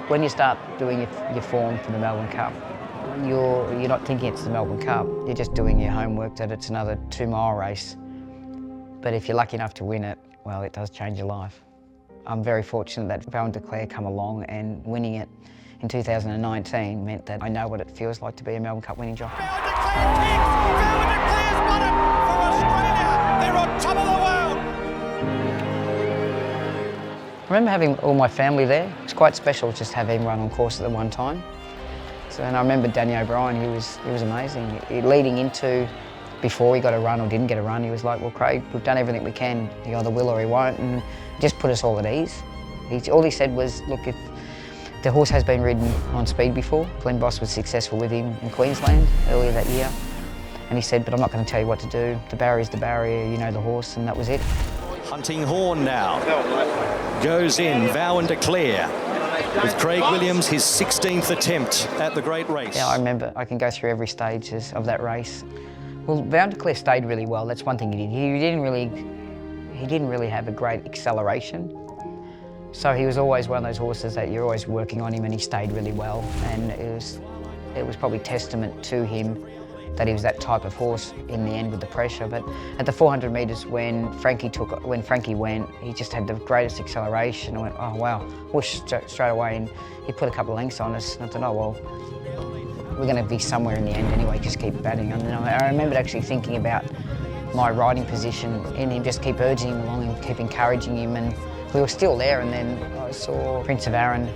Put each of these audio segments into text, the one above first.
When you start doing your form for the Melbourne Cup, you're not thinking it's the Melbourne Cup, you're just doing your homework that it's another 2-mile race. But if you're lucky enough to win it, well, it does change your life. I'm very fortunate that Vow And Declare come along, and winning it in 2019 meant that I know what it feels like to be a Melbourne Cup winning jockey. Vow And Declare's won it for Australia. They're on top of the world. I remember having all my family there. It was quite special just to have him run on course at the one time. And I remember Danny O'Brien, he was amazing. Leading into, before he got a run or didn't get a run, he was like, well, Craig, we've done everything we can. He either will or he won't, and just put us all at ease. All he said was, look, if the horse has been ridden on speed before. Glenn Boss was successful with him in Queensland earlier that year. And he said, but I'm not going to tell you what to do. The barrier's the barrier, you know the horse, and that was it. Hunting horn now. Goes in, Vow And Declare. With Craig Williams, his 16th attempt at the great race. Yeah, I remember. I can go through every stage of that race. Well, Vow And Declare stayed really well. That's one thing he did. He didn't really have a great acceleration. So he was always one of those horses that you're always working on him, and he stayed really well. And it was probably testament to him that he was that type of horse in the end with the pressure. But at the 400 metres when Frankie went, he just had the greatest acceleration. I went, oh wow, whoosh, straight away, and he put a couple of lengths on us. And I thought, oh well, we're going to be somewhere in the end anyway, just keep batting. And then I remembered actually thinking about my riding position and him, just keep urging him along and keep encouraging him. And we were still there, and then I saw Prince of Arran,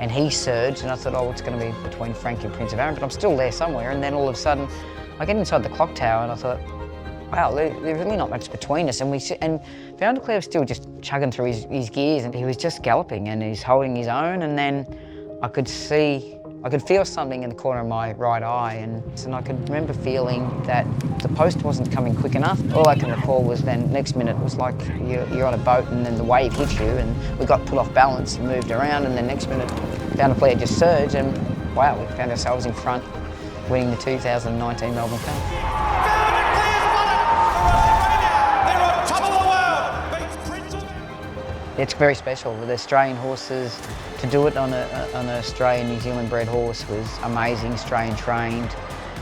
and he surged, and I thought, oh, it's going to be between Frankie and Prince of Arran, but I'm still there somewhere. And then all of a sudden, I get inside the clock tower, and I thought, wow, there's really not much between us. And Vow And Declare was still just chugging through his gears, and he was just galloping, and he's holding his own. And then I could feel something in the corner of my right eye, and I could remember feeling that the post wasn't coming quick enough. All I can recall was then next minute it was like you're on a boat, and then the wave hit you, and we got put off balance and moved around, and then next minute Vow And Declare just surged, and wow, we found ourselves in front, winning the 2019 Melbourne Cup. It's very special with Australian horses. To do it on an Australian-New Zealand bred horse was amazing, Australian trained,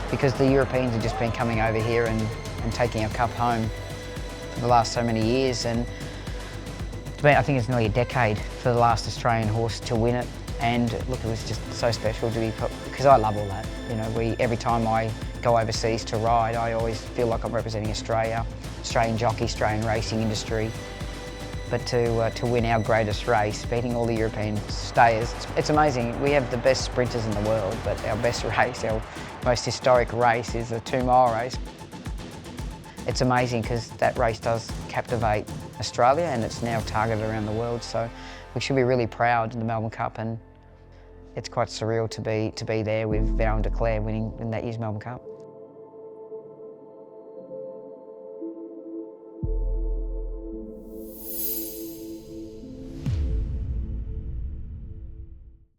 because the Europeans have just been coming over here and taking our cup home for the last so many years. And I think it's nearly a decade for the last Australian horse to win it. And look, it was just so special to be, because I love all that. You know, every time I go overseas to ride, I always feel like I'm representing Australia, Australian jockey, Australian racing industry. But to win our greatest race, beating all the European stayers, it's amazing. We have the best sprinters in the world, but our best race, our most historic race is a 2-mile race. It's amazing because that race does captivate Australia, and it's now targeted around the world. So we should be really proud of the Melbourne Cup, and it's quite surreal to be there with Vow And Declare winning in that year's Melbourne Cup.